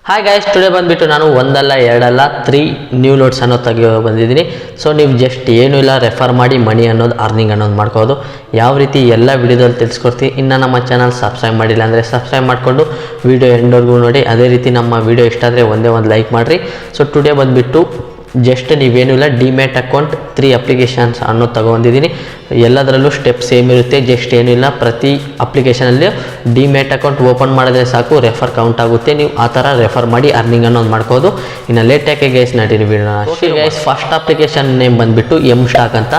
Hi guys, today ಬಂದುಬಿಟ್ಟು ನಾನು ಒಂದಲ್ಲ ಎರಡಲ್ಲ 3 ನ್ಯೂ ಲೋಡ್ಸ್ ಅನ್ನೋದು ತೆಗಿಯೋ ಬಂದಿದ್ದೀನಿ. ಸೊ ನೀವು ಜಸ್ಟ್ ಏನೂ ಇಲ್ಲ, ರೆಫರ್ ಮಾಡಿ ಮನಿ ಅನ್ನೋದು ಅರ್ನಿಂಗ್ ಅನ್ನೋದು ಮಾಡ್ಕೋದು. ಯಾವ ರೀತಿ ಎಲ್ಲ ವಿಡಿಯೋದಲ್ಲಿ ತಿಳಿಸ್ಕೊಡ್ತೀನಿ. ಇನ್ನು ನಮ್ಮ ಚಾನಲ್ ಸಬ್ಸ್ಕ್ರೈಬ್ ಮಾಡಿಲ್ಲ ಅಂದರೆ ಸಬ್ಸ್ಕ್ರೈಬ್ ಮಾಡಿಕೊಂಡು ವಿಡಿಯೋ ಎಂಡ್ವರೆಗೂ ನೋಡಿ. ಅದೇ ರೀತಿ ನಮ್ಮ ವಿಡಿಯೋ ಇಷ್ಟ ಆದರೆ ಒಂದೇ ಒಂದು ಲೈಕ್ ಮಾಡಿರಿ. ಸೊ ಟುಡೇ ಬಂದುಬಿಟ್ಟು ಜಸ್ಟ್ ನೀವೇನೂ ಇಲ್ಲ, ಡಿಮ್ಯಾಟ್ ಅಕೌಂಟ್ 3 ಅಪ್ಲಿಕೇಶನ್ಸ್ ಅನ್ನೋದು ತೊಗೊಂಡಿದ್ದೀನಿ. ಎಲ್ಲದರಲ್ಲೂ ಸ್ಟೆಪ್ ಸೇಮ್ ಇರುತ್ತೆ. ಜಸ್ಟ್ ಏನೂ ಇಲ್ಲ, ಪ್ರತಿ ಅಪ್ಲಿಕೇಶನಲ್ಲಿ ಡಿಮ್ಯಾಟ್ ಅಕೌಂಟ್ ಓಪನ್ ಮಾಡಿದ್ರೆ ಸಾಕು, ರೆಫರ್ ಕೌಂಟ್ ಆಗುತ್ತೆ. ನೀವು ಆ ಥರ ರೆಫರ್ ಮಾಡಿ ಅರ್ನಿಂಗ್ ಅನ್ನೋದು ಮಾಡ್ಕೋದು. ಇನ್ನು ಲೇಟ್ ಯಾಕೆ ಗೈಸ್, ನಡೀರಿ ಬಿಡೋಣ. ಗೈಸ್, ಫಸ್ಟ್ ಅಪ್ಲಿಕೇಶನ್ ನೇಮ್ ಬಂದುಬಿಟ್ಟು ಎಮ್ ಸ್ಟಾಕ್ ಅಂತ.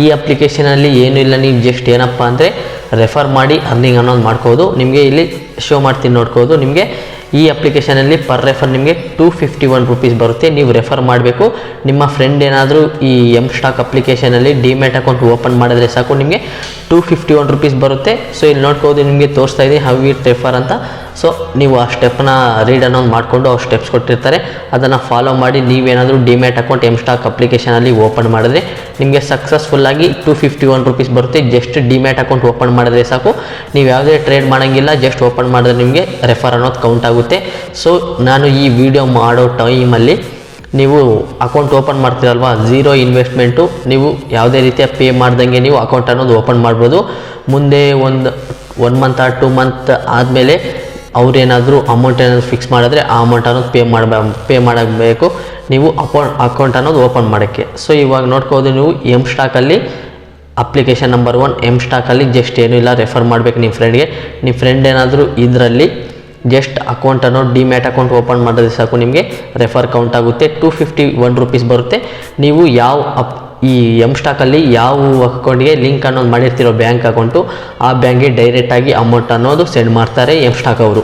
ಈ ಅಪ್ಲಿಕೇಶನಲ್ಲಿ ಏನೂ ಇಲ್ಲ, ನೀವು ಜಸ್ಟ್ ಏನಪ್ಪ ಅಂದರೆ ರೆಫರ್ ಮಾಡಿ ಅರ್ನಿಂಗ್ ಅನ್ನೋದು ಮಾಡ್ಕೋದು. ನಿಮಗೆ ಇಲ್ಲಿ ಶೋ ಮಾಡ್ತೀನಿ ನೋಡ್ಕೋದು. ನಿಮಗೆ ಈ ಅಪ್ಲಿಕೇಶನಲ್ಲಿ ಪರ್ ರೆಫರ್ ನಿಮಗೆ 251 ರೂಪೀಸ್ ಬರುತ್ತೆ. ನೀವು ರೆಫರ್ ಮಾಡಬೇಕು. ನಿಮ್ಮ ಫ್ರೆಂಡ್ ಏನಾದರೂ ಈ ಎಮ್ ಸ್ಟಾಕ್ ಅಪ್ಲಿಕೇಶನಲ್ಲಿ ಡಿಮ್ಯಾಟ್ ಅಕೌಂಟ್ ಓಪನ್ ಮಾಡಿದ್ರೆ ಸಾಕು, ನಿಮಗೆ 251 ರೂಪೀಸ್ ಬರುತ್ತೆ. ಸೊ ಇಲ್ಲಿ ನೋಡ್ಕೋದು, ನಿಮಗೆ ತೋರಿಸ್ತಾ ಇದ್ದೀನಿ ಹೌ ಇಟ್ ರೆಫರ್ ಅಂತ. ಸೊ ನೀವು ಆ ಸ್ಟೆಪ್ನ ರೀಡ್ ಅನ್ನೋದು ಮಾಡಿಕೊಂಡು ಅವ್ರು ಸ್ಟೆಪ್ಸ್ ಕೊಟ್ಟಿರ್ತಾರೆ, ಅದನ್ನು ಫಾಲೋ ಮಾಡಿ ನೀವೇನಾದರೂ ಡಿಮ್ಯಾಟ್ ಅಕೌಂಟ್ ಎಮ್ ಸ್ಟಾಕ್ ಅಪ್ಲಿಕೇಶನಲ್ಲಿ ಓಪನ್ ಮಾಡಿದ್ರೆ ನಿಮಗೆ ಸಕ್ಸಸ್ಫುಲ್ಲಾಗಿ 251 ರೂಪೀಸ್ ಬರುತ್ತೆ. ಜಸ್ಟ್ ಡಿಮ್ಯಾಟ್ ಅಕೌಂಟ್ ಓಪನ್ ಮಾಡಿದ್ರೆ ಸಾಕು, ನೀವು ಯಾವುದೇ ಟ್ರೇಡ್ ಮಾಡೋಂಗಿಲ್ಲ, ಜಸ್ಟ್ ಓಪನ್ ಮಾಡಿದ್ರೆ ನಿಮಗೆ ರೆಫರ್ ಅನ್ನೋದು ಕೌಂಟ್ ಆಗುತ್ತೆ. ಸೊ ನಾನು ಈ ವಿಡಿಯೋ ಮಾಡೋ ಟೈಮಲ್ಲಿ ನೀವು ಅಕೌಂಟ್ ಓಪನ್ ಮಾಡ್ತೀರಲ್ವ, ಝೀರೋ ಇನ್ವೆಸ್ಟ್ಮೆಂಟು, ನೀವು ಯಾವುದೇ ರೀತಿಯ ಪೇ ಮಾಡ್ದಂಗೆ ನೀವು ಅಕೌಂಟ್ ಅನ್ನೋದು ಓಪನ್ ಮಾಡ್ಬೋದು. ಮುಂದೆ 1 ಮಂತ್ 2 ಮಂತ್ ಆದಮೇಲೆ ಅವ್ರೇನಾದರೂ ಅಮೌಂಟ್ ಏನಾದರೂ ಫಿಕ್ಸ್ ಮಾಡಿದ್ರೆ ಆ ಅಮೌಂಟ್ ಅನ್ನೋದು ಪೇ ಮಾಡಬೇಕು ನೀವು ಅಕೌಂಟ್ ಅನ್ನೋದು ಓಪನ್ ಮಾಡೋಕ್ಕೆ. ಸೊ ಇವಾಗ ನೋಡ್ಕೋದು, ನೀವು ಎಮ್ ಸ್ಟಾಕಲ್ಲಿ ಅಪ್ಲಿಕೇಶನ್ ನಂಬರ್ 1 ಎಮ್ ಸ್ಟಾಕಲ್ಲಿ ಜಸ್ಟ್ ಏನೂ ಇಲ್ಲ, ರೆಫರ್ ಮಾಡಬೇಕು ನಿಮ್ಮ ಫ್ರೆಂಡ್ಗೆ. ನಿಮ್ಮ ಫ್ರೆಂಡ್ ಏನಾದರೂ ಇದರಲ್ಲಿ ಜಸ್ಟ್ ಅಕೌಂಟ್ ಅನ್ನೋದು ಡಿಮ್ಯಾಟ್ ಅಕೌಂಟ್ ಓಪನ್ ಮಾಡಿದ್ರೆ ಸಾಕು, ನಿಮಗೆ ರೆಫರ್ ಕೌಂಟ್ ಆಗುತ್ತೆ. 251 ರೂಪೀಸ್ ಬರುತ್ತೆ. ನೀವು ಈ ಎಮ್ ಸ್ಟಾಕಲ್ಲಿ ಯಾವ ಅಕೌಂಟ್ಗೆ ಲಿಂಕ್ ಅನ್ನೋದು ಮಾಡಿರ್ತಿರೋ ಬ್ಯಾಂಕ್ ಅಕೌಂಟು, ಆ ಬ್ಯಾಂಕ್ಗೆ ಡೈರೆಕ್ಟಾಗಿ ಅಮೌಂಟ್ ಅನ್ನೋದು ಸೆಂಡ್ ಮಾಡ್ತಾರೆ ಎಮ್ ಸ್ಟಾಕ್ ಅವರು.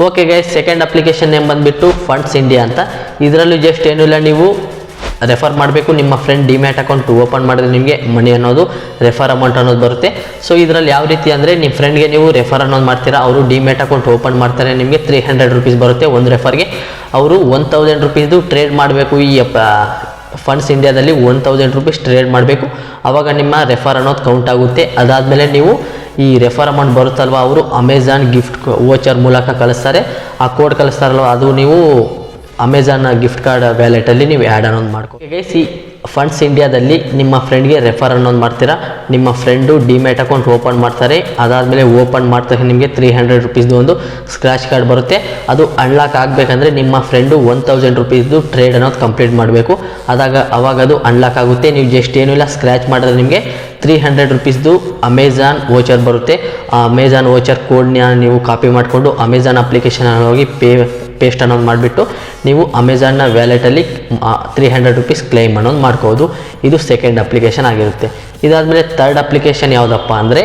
Okay guys, second application name ಬಂದುಬಿಟ್ಟು ಫಂಡ್ಸ್ ಇಂಡಿಯಾ ಅಂತ. ಇದರಲ್ಲೂ ಜಸ್ಟ್ ಏನೂ ಇಲ್ಲ, ನೀವು ರೆಫರ್ ಮಾಡಬೇಕು. ನಿಮ್ಮ ಫ್ರೆಂಡ್ ಡಿಮ್ಯಾಟ್ ಅಕೌಂಟ್ ಓಪನ್ ಮಾಡಿದ್ರೆ ನಿಮಗೆ ಮನಿ ಅನ್ನೋದು ರೆಫರ್ ಅಮೌಂಟ್ ಅನ್ನೋದು ಬರುತ್ತೆ. ಸೊ ಇದರಲ್ಲಿ ಯಾವ ರೀತಿ ಅಂದರೆ, ನಿಮ್ಮ ಫ್ರೆಂಡ್ಗೆ ನೀವು ರೆಫರ್ ಅನ್ನೋದು ಮಾಡ್ತೀರಾ, ಅವರು ಡಿಮ್ಯಾಟ್ ಅಕೌಂಟ್ ಓಪನ್ ಮಾಡ್ತಾರೆ, ನಿಮಗೆ 300 ರೂಪೀಸ್ ಬರುತ್ತೆ ಒಂದು ರೆಫರ್ಗೆ. ಅವರು 1000 ರೂಪೀಸ್ದು ಟ್ರೇಡ್ ಮಾಡಬೇಕು. ಈ ಫಂಡ್ಸ್ ಇಂಡಿಯಾದಲ್ಲಿ 1000 ರೂಪೀಸ್ ಟ್ರೇಡ್ ಮಾಡಬೇಕು, ಆವಾಗ ನಿಮ್ಮ ರೆಫರ್ ಅನ್ನೋದು ಕೌಂಟ್ ಆಗುತ್ತೆ. ಅದಾದಮೇಲೆ ನೀವು ಈ ರೆಫರ್ ಅಮೌಂಟ್ ಬರುತ್ತಲ್ವ, ಅವರು ಅಮೆಝಾನ್ ಗಿಫ್ಟ್ ವೋಚರ್ ಮೂಲಕ ಕಳಿಸ್ತಾರೆ. ಆ ಕೋಡ್ ಕಳಿಸ್ತಾರಲ್ವ, ಅದು ನೀವು ಅಮೆಝಾನ್ ಗಿಫ್ಟ್ ಕಾರ್ಡ್ ವ್ಯಾಲೆಟಲ್ಲಿ ನೀವು ಆ್ಯಡ್ ಅನ್ನೋದು ಮಾಡ್ಕೊ. ಗೈಸ್, ಈ ಫಂಡ್ಸ್ ಇಂಡಿಯಾದಲ್ಲಿ ನಿಮ್ಮ ಫ್ರೆಂಡ್ಗೆ ರೆಫರ್ ಅನ್ನೋದು ಮಾಡ್ತೀರಾ. ನಿಮ್ಮ ಫ್ರೆಂಡು ಡಿಮ್ಯಾಟ್ ಅಕೌಂಟ್ ಓಪನ್ ಮಾಡ್ತಾರೆ. ಅದಾದಮೇಲೆ ಓಪನ್ ಮಾಡ್ತಾ ನಿಮಗೆ 300 ರೂಪೀಸ್ದು ಒಂದು ಸ್ಕ್ರ್ಯಾಚ್ ಕಾರ್ಡ್ ಬರುತ್ತೆ. ಅದು ಅನ್ಲಾಕ್ ಆಗಬೇಕಂದ್ರೆ ನಿಮ್ಮ ಫ್ರೆಂಡು 1000 ರೂಪೀಸ್ದು ಟ್ರೇಡ್ ಅನ್ನೋದು ಕಂಪ್ಲೀಟ್ ಮಾಡಬೇಕು. ಅವಾಗ ಅದು ಅನ್ಲಾಕ್ ಆಗುತ್ತೆ. ನೀವು ಜಸ್ಟ್ ಏನೂ ಇಲ್ಲ, ಸ್ಕ್ರ್ಯಾಚ್ ಮಾಡಿದ್ರೆ ನಿಮಗೆ 300 ರೂಪೀಸ್ದು ಅಮೆಝಾನ್ ವೋಚರ್ ಬರುತ್ತೆ. ಆ ಅಮೆಝಾನ್ ವೋಚರ್ ಕೋಡ್ನ ನೀವು ಕಾಪಿ ಮಾಡಿಕೊಂಡು ಅಮೆಝಾನ್ ಅಪ್ಲಿಕೇಶನ್ ಹೋಗಿ ಪೇಸ್ಟ್ ಅನ್ನೋದು ಮಾಡಿಬಿಟ್ಟು ನೀವು ಅಮೆಝಾನ್ನ ವ್ಯಾಲೆಟಲ್ಲಿ 300 ರೂಪೀಸ್ ಕ್ಲೈಮ್ ಅನ್ನೋದು ಮಾಡ್ಕೋದು. ಇದು ಸೆಕೆಂಡ್ ಅಪ್ಲಿಕೇಶನ್ ಆಗಿರುತ್ತೆ. ಇದಾದಮೇಲೆ ಥರ್ಡ್ ಅಪ್ಲಿಕೇಶನ್ ಯಾವುದಪ್ಪ ಅಂದರೆ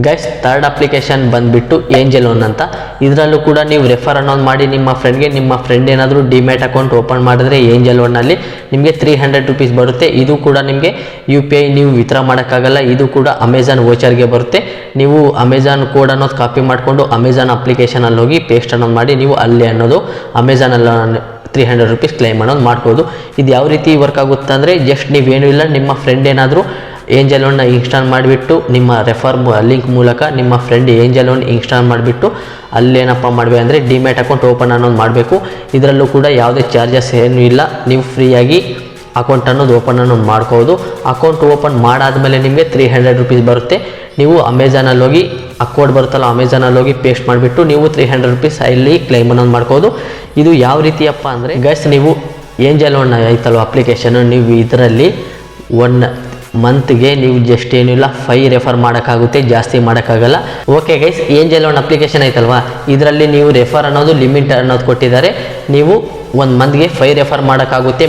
ಗೈಸ್, ಥರ್ಡ್ ಅಪ್ಲಿಕೇಶನ್ ಬಂದುಬಿಟ್ಟು ಏಂಜಲ್ ಒನ್ ಅಂತ. ಇದರಲ್ಲೂ ಕೂಡ ನೀವು ರೆಫರ್ ಅನ್ನೋದು ಮಾಡಿ ನಿಮ್ಮ ಫ್ರೆಂಡ್ಗೆ. ನಿಮ್ಮ ಫ್ರೆಂಡ್ ಏನಾದರೂ ಡಿಮ್ಯಾಟ್ ಅಕೌಂಟ್ ಓಪನ್ ಮಾಡಿದ್ರೆ ಏಂಜಲ್ ಒನ್ನಲ್ಲಿ ನಿಮಗೆ 300 ರೂಪೀಸ್ ಬರುತ್ತೆ. ಇದು ಕೂಡ ನಿಮಗೆ UPI ನೀವು ವಿತ್ಡ್ರಾ ಮಾಡೋಕ್ಕಾಗಲ್ಲ. ಇದು ಕೂಡ ಅಮೆಝಾನ್ ವೋಚರ್ಗೆ ಬರುತ್ತೆ. ನೀವು ಅಮೆಝಾನ್ ಕೋಡ್ ಅನ್ನೋದು ಕಾಪಿ ಮಾಡಿಕೊಂಡು ಅಮೆಝಾನ್ ಅಪ್ಲಿಕೇಶನಲ್ಲಿ ಹೋಗಿ ಪೇಸ್ಟ್ ಅನ್ನೋದು ಮಾಡಿ ನೀವು ಅಲ್ಲಿ ಅನ್ನೋದು ಅಮೆಝಾನಲ್ಲಿ 300 ರೂಪೀಸ್ ಕ್ಲೈಮ್ ಅನ್ನೋದು ಮಾಡ್ಬೋದು. ಇದು ಯಾವ ರೀತಿ ವರ್ಕ್ ಆಗುತ್ತೆ ಅಂದರೆ, ಜಸ್ಟ್ ನೀವೇನೂ ಇಲ್ಲ, ನಿಮ್ಮ ಫ್ರೆಂಡ್ ಏನಾದರೂ ಏಂಜಲ್ ಒನ್ನ ಇನ್ಸ್ಟಾಲ್ ಮಾಡಿಬಿಟ್ಟು ನಿಮ್ಮ ರೆಫರ್ ಲಿಂಕ್ ಮೂಲಕ ನಿಮ್ಮ ಫ್ರೆಂಡ್ ಏಂಜಲ್ ಒನ್ ಇನ್ಸ್ಟಾಲ್ ಮಾಡಿಬಿಟ್ಟು ಅಲ್ಲೇನಪ್ಪ ಮಾಡಬೇಕು ಅಂದರೆ ಡಿಮ್ಯಾಟ್ ಅಕೌಂಟ್ ಓಪನ್ ಅನ್ನೋದು ಮಾಡಬೇಕು. ಇದರಲ್ಲೂ ಕೂಡ ಯಾವುದೇ ಚಾರ್ಜಸ್ ಏನೂ ಇಲ್ಲ, ನೀವು ಫ್ರೀಯಾಗಿ ಅಕೌಂಟ್ ಅನ್ನೋದು ಓಪನ್ ಅನ್ನೋದು ಮಾಡ್ಕೋದು. ಅಕೌಂಟ್ ಓಪನ್ ಮಾಡಾದಮೇಲೆ ನಿಮಗೆ 300 ರೂಪೀಸ್ ಬರುತ್ತೆ. ನೀವು ಅಮೆಝಾನಲ್ಲಿ ಹೋಗಿ ಕೋಡ್ ಬರುತ್ತಲ್ಲ, ಅಮೆಝಾನಲ್ಲಿ ಹೋಗಿ ಪೇಸ್ಟ್ ಮಾಡಿಬಿಟ್ಟು ನೀವು 300 ರೂಪೀಸ್ ಅಲ್ಲಿ ಕ್ಲೈಮ್ ಅನ್ನೋದು ಮಾಡ್ಕೋದು. ಇದು ಯಾವ ರೀತಿಯಪ್ಪ ಅಂದರೆ ಗೈಸ್, ನೀವು ಏಂಜಲ್ ಒನ್ ಆಯ್ತಲ್ವ ಅಪ್ಲಿಕೇಶನ್, ನೀವು ಇದರಲ್ಲಿ 1 ಮಂತ್ಗೆ ನೀವು ಜಸ್ಟ್ ಏನಿಲ್ಲ 5 ರೆಫರ್ ಮಾಡೋಕ್ಕಾಗುತ್ತೆ, ಜಾಸ್ತಿ ಮಾಡೋಕ್ಕಾಗಲ್ಲ. Okay guys, angel one application ಐತಲ್ವಾ, ಇದರಲ್ಲಿ ನೀವು ರೆಫರ್ ಅನ್ನೋದು ಲಿಮಿಟ್ ಅನ್ನೋದು ಕೊಟ್ಟಿದ್ದಾರೆ. ನೀವು 1 ಮಂತ್ಗೆ 5 ರೆಫರ್ ಮಾಡೋಕ್ಕಾಗುತ್ತೆ.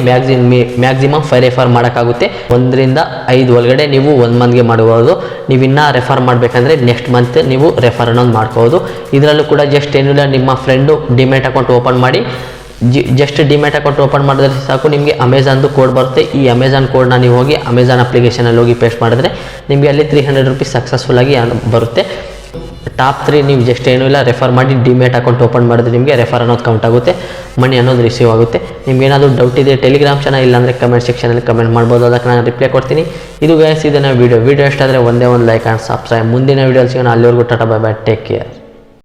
ಮ್ಯಾಕ್ಸಿಮಮ್ 5 ರೆಫರ್ ಮಾಡೋಕ್ಕಾಗುತ್ತೆ. 1 ರಿಂದ 5 ಒಳಗಡೆ ನೀವು 1 ಮಂತ್ಗೆ ಮಾಡ್ಬೋದು. ನೀವು ಇನ್ನೂ ರೆಫರ್ ಮಾಡಬೇಕಂದ್ರೆ ನೆಕ್ಸ್ಟ್ ಮಂತ್ ನೀವು ರೆಫರ್ ಅನ್ನೋದು ಮಾಡ್ಕೋಬೋದು. ಇದರಲ್ಲೂ ಕೂಡ ಜಸ್ಟ್ ಏನಿಲ್ಲ, ನಿಮ್ಮ ಫ್ರೆಂಡು ಡಿಮ್ಯಾಟ್ ಅಕೌಂಟ್ ಓಪನ್ ಮಾಡಿ ಜಸ್ಟ್ ಡಿಮ್ಯಾಟ್ ಅಕೌಂಟ್ ಓಪನ್ ಮಾಡಿದ್ರೆ ಸಾಕು, ನಿಮಗೆ ಅಮೆಝಾನ್ದು ಕೋಡ್ ಬರುತ್ತೆ. ಈ ಅಮೆಝಾನ್ ಕೋಡ್ನ ನೀವು ಹೋಗಿ ಅಮೆಝಾನ್ ಅಪ್ಲಿಕೇಶನಲ್ಲಿ ಹೋಗಿ ಪೇಸ್ಟ್ ಮಾಡಿದ್ರೆ ನಿಮಗೆ ಅಲ್ಲಿ 300 ರೂಪೀಸ್ ಸಕ್ಸಸ್ಫುಲ್ಲಾಗಿ ಬರುತ್ತೆ. ಟಾಪ್ 3 ನೀವು ಜಸ್ಟ್ ಏನೂ ಇಲ್ಲ, ರೆಫರ್ ಮಾಡಿ ಡಿಮ್ಯಾಟ್ ಅಕೌಂಟ್ ಓಪನ್ ಮಾಡಿದ್ರೆ ನಿಮಗೆ ರೆಫರ್ ಅನ್ನೋದು ಕೌಂಟ್ ಆಗುತ್ತೆ, ಮನಿ ಅನ್ನೋದು ರಿಸೀವ್ ಆಗುತ್ತೆ. ನಿಮ್ಗೆ ಏನಾದರೂ ಡೌಟ್ ಇದೆ ಟೆಲಿಗ್ರಾಮ್ ಚಾನಲ್ ಇಲ್ಲಾಂದರೆ ಕಮೆಂಟ್ ಸೆಕ್ಷನಲ್ಲಿ ಕಮೆಂಟ್ ಮಾಡ್ಬೋದು, ಅದಕ್ಕೆ ನಾನು ರಿಪ್ಲೈ ಕೊಡ್ತೀನಿ. ಇದು ಗೈಸ್, ಇದನ್ನು ವಿಡಿಯೋ ಇಷ್ಟ ಆದರೆ ಒಂದೇ ಒಂದು ಲೈಕ್ ಆ್ಯಂಡ್ ಸಬ್ಸ್ಕ್ರೈಬ್. ಮುಂದಿನ ವಿಡಿಯೋ ಸಿಗೋಣ. ಅಲ್ಲಿವರೆಗೂ Tata, bye bye, take care.